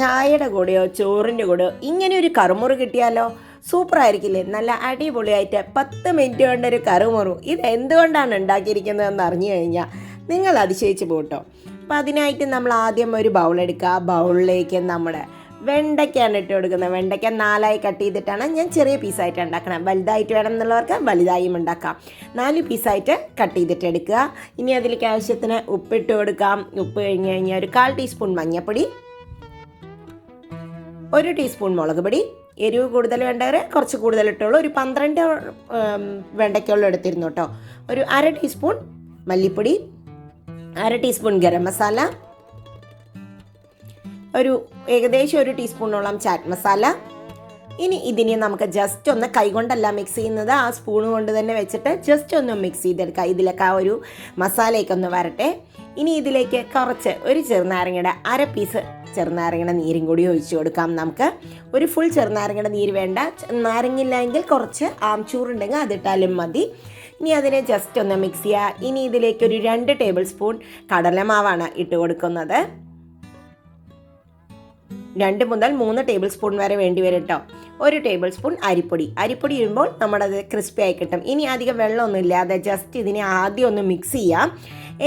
ചായയുടെ കൂടെയോ ചോറിൻ്റെ കൂടെയോ ഇങ്ങനെ ഒരു കറുമുറു കിട്ടിയാലോ? സൂപ്പറായിരിക്കില്ലേ? നല്ല അടിപൊളിയായിട്ട് 10 മിനിറ്റ് കൊണ്ടൊരു കറുമുറു. ഇത് എന്തുകൊണ്ടാണ് ഉണ്ടാക്കിയിരിക്കുന്നതെന്ന് അറിഞ്ഞു കഴിഞ്ഞാൽ നിങ്ങൾ അതിശയിച്ച് പോട്ടോ. അപ്പോൾ അതിനായിട്ട് നമ്മൾ ആദ്യം ഒരു ബൗളെടുക്കുക. ബൗളിലേക്ക് നമ്മുടെ വെണ്ടയ്ക്കാണ് ഇട്ട് കൊടുക്കുന്നത്. വെണ്ടയ്ക്ക 4 കട്ട് ചെയ്തിട്ടാണ് ഞാൻ ചെറിയ പീസായിട്ട് ഉണ്ടാക്കണം. വലുതായിട്ട് വേണം എന്നുള്ളവർക്ക് വലുതായും ഉണ്ടാക്കാം. 4 പീസായിട്ട് കട്ട് ചെയ്തിട്ട് എടുക്കുക. ഇനി അതിലേക്ക് ആവശ്യത്തിന് ഉപ്പിട്ട് കൊടുക്കാം. ഉപ്പ് കഴിഞ്ഞ് കഴിഞ്ഞാൽ ഒരു 1/4 ടീസ്പൂൺ മഞ്ഞൾപ്പൊടി, 1 ടീസ്പൂൺ മുളക് പൊടി. എരിവ് കൂടുതൽ വേണ്ടവർ കുറച്ച് കൂടുതൽ ഇട്ടുള്ളൂ. ഒരു 12 വെണ്ടയ്ക്കുള്ള എടുത്തിരുന്നു കേട്ടോ. ഒരു 1/2 ടീസ്പൂൺ മല്ലിപ്പൊടി, 1/2 ടീസ്പൂൺ ഗരം മസാല, ഏകദേശം 1 ടീസ്പൂണോളം ചാറ്റ് മസാല. ഇനി ഇതിനെ നമുക്ക് ജസ്റ്റ് ഒന്ന് കൈകൊണ്ടല്ല മിക്സ് ചെയ്യുന്നത്, ആ സ്പൂൺ കൊണ്ട് തന്നെ വെച്ചിട്ട് ജസ്റ്റ് ഒന്ന് മിക്സ് ചെയ്തെടുക്കുക. ഇതിലേക്ക് ആ ഒരു മസാലയൊക്കെ ഒന്ന് വരട്ടെ. ഇനി ഇതിലേക്ക് കുറച്ച് ഒരു ചെറുനാരങ്ങയുടെ 1/2 പീസ് ചെറുനാരങ്ങയുടെ നീരും കൂടി ഒഴിച്ചു കൊടുക്കാം. നമുക്ക് ഒരു ഫുൾ ചെറുനാരങ്ങയുടെ നീര് വേണ്ട. നാരങ്ങില്ല എങ്കിൽ കുറച്ച് ആംചൂറുണ്ടെങ്കിൽ അതിട്ടാലും മതി. ഇനി അതിനെ ജസ്റ്റ് ഒന്ന് മിക്സ് ചെയ്യുക. ഇനി ഇതിലേക്ക് ഒരു 2 ടേബിൾ സ്പൂൺ കടലമാവാണ് ഇട്ട് കൊടുക്കുന്നത്. 2 മുതൽ 3 ടേബിൾ സ്പൂൺ വരെ വേണ്ടി വരും കേട്ടോ. 1 ടേബിൾ സ്പൂൺ അരിപ്പൊടി ഇടുമ്പോൾ നമ്മളത് ക്രിസ്പി ആയി കിട്ടും. ഇനി അധികം വെള്ളമൊന്നും ഇല്ലാതെ ജസ്റ്റ് ഇതിനെ ആദ്യം ഒന്ന് മിക്സ് ചെയ്യാം.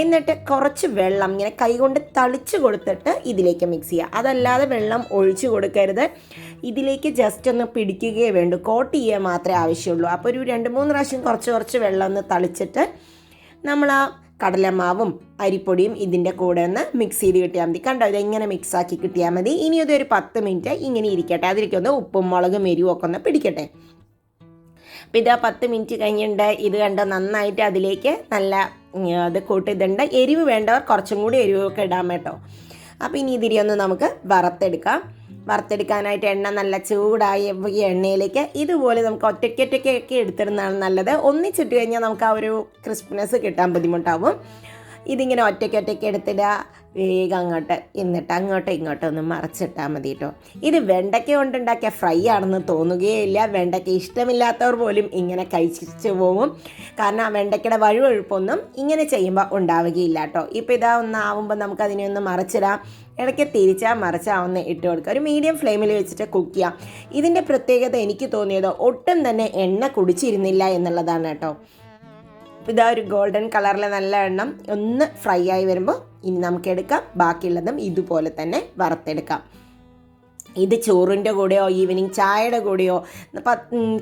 എന്നിട്ട് കുറച്ച് വെള്ളം ഇങ്ങനെ കൈകൊണ്ട് തളിച്ച് കൊടുത്തിട്ട് ഇതിലേക്ക് മിക്സ് ചെയ്യുക. അതല്ലാതെ വെള്ളം ഒഴിച്ച് കൊടുക്കരുത്. ഇതിലേക്ക് ജസ്റ്റ് ഒന്ന് പിടിക്കുകയേ വേണ്ടൂ, കോട്ട് ചെയ്യുക മാത്രമേ ആവശ്യമുള്ളൂ. അപ്പോൾ ഒരു 2-3 പ്രാവശ്യം കുറച്ച് വെള്ളം ഒന്ന് തളിച്ചിട്ട് നമ്മൾ ആ കടലമാവും അരിപ്പൊടിയും ഇതിൻ്റെ കൂടെ ഒന്ന് മിക്സ് ചെയ്ത് കിട്ടിയാൽ മതി. കണ്ടോ, ഇതെങ്ങനെ മിക്സാക്കി കിട്ടിയാൽ മതി. ഇനി ഇതൊരു 10 മിനിറ്റ് ഇങ്ങനെ ഇരിക്കട്ടെ. അതിലേക്കൊന്ന് ഉപ്പും മുളകും എരിവും ഒക്കെ ഒന്ന് പിടിക്കട്ടെ. അപ്പോൾ ഇതാ 10 മിനിറ്റ് കഴിഞ്ഞിട്ടുണ്ട്. ഇത് കണ്ടോ നന്നായിട്ട് അതിലേക്ക് നല്ല അത് കൂട്ടിയിട്ടുണ്ട്. എരിവ് വേണ്ടവർ കുറച്ചും കൂടി എരിവൊക്കെ ഇടാൻ കേട്ടോ. അപ്പോൾ ഇനി ഇതിരി ഒന്ന് നമുക്ക് വറുത്തെടുക്കാനായിട്ട് എണ്ണ നല്ല ചൂടായ ഈ എണ്ണയിലേക്ക് ഇതുപോലെ നമുക്ക് ഒറ്റയ്ക്കൊക്കെ എടുത്തിരുന്നതാണ് നല്ലത്. ഒന്നിച്ചിട്ട് കഴിഞ്ഞാൽ നമുക്ക് ആ ഒരു ക്രിസ്പിനെസ് കിട്ടാൻ ബുദ്ധിമുട്ടാവും. ഇതിങ്ങനെ ഒറ്റയ്ക്കൊറ്റയ്ക്ക് എടുത്തിടുക. വേഗം അങ്ങോട്ടും ഇങ്ങോട്ടും ഒന്ന് മറച്ചിട്ടാൽ മതി കേട്ടോ. ഇത് വെണ്ടയ്ക്ക കൊണ്ടുണ്ടാക്കിയ ഫ്രൈ ആണെന്ന് തോന്നുകയില്ല. വെണ്ടയ്ക്ക ഇഷ്ടമില്ലാത്തവർ പോലും ഇങ്ങനെ കഴിച്ചു പോകും. കാരണം ആ വെണ്ടയ്ക്കയുടെ വഴുവഴുപ്പൊന്നും ഇങ്ങനെ ചെയ്യുമ്പോൾ ഉണ്ടാവുകയില്ല കേട്ടോ. ഇപ്പോൾ ഇതാ ഒന്നാവുമ്പോൾ നമുക്കതിനെ ഒന്ന് മറിച്ചിടാം. ഇടയ്ക്ക് മറിച്ചാൽ ഒന്ന് ഇട്ട് കൊടുക്കുക. ഒരു മീഡിയം ഫ്ലെയിമിൽ വെച്ചിട്ട് കുക്ക് ചെയ്യാം. ഇതിൻ്റെ പ്രത്യേകത എനിക്ക് തോന്നിയത് ഒട്ടും തന്നെ എണ്ണ കുടിച്ചിരുന്നില്ല എന്നുള്ളതാണ് കേട്ടോ. ഇതാ ഒരു ഗോൾഡൻ കളറിൽ നല്ല എണ്ണം ഒന്ന് ഫ്രൈ ആയി വരുമ്പോൾ ഇനി നമുക്ക് എടുക്കാം. ബാക്കിയുള്ളതും ഇതുപോലെ തന്നെ വറുത്തെടുക്കാം. ഇത് ചോറിൻ്റെ കൂടെയോ ഈവനിങ് ചായയുടെ കൂടെയോ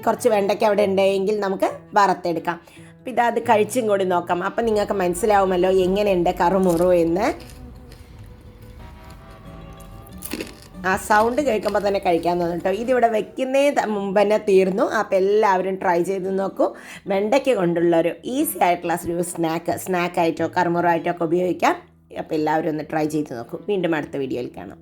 കുറച്ച് വെണ്ടയ്ക്ക അവിടെ ഉണ്ടെങ്കിൽ നമുക്ക് വറുത്തെടുക്കാം. അപ്പോൾ ഇതാ അത് കഴിച്ചും കൂടി നോക്കാം. അപ്പം നിങ്ങൾക്ക് മനസ്സിലാവുമല്ലോ എങ്ങനെയുണ്ട് കറുമുറു എന്ന്. ആ സൗണ്ട് കേൾക്കുമ്പോൾ തന്നെ കഴിക്കാൻ തോന്നും കേട്ടോ. ഇതിവിടെ വെക്കുന്നതിന് മുമ്പ് തന്നെ തീർന്നു. അപ്പോൾ എല്ലാവരും ട്രൈ ചെയ്ത് നോക്കൂ. വെണ്ടയ്ക്ക കൊണ്ടുള്ളൊരു ഈസി ആയിട്ടുള്ള ഒരു സ്നാക്കായിട്ടോ കറുമുറായിട്ടോ ഒക്കെ ഉപയോഗിക്കാം. അപ്പോൾ എല്ലാവരും ഒന്ന് ട്രൈ ചെയ്ത് നോക്കൂ. വീണ്ടും അടുത്ത വീഡിയോയിൽ കാണാം.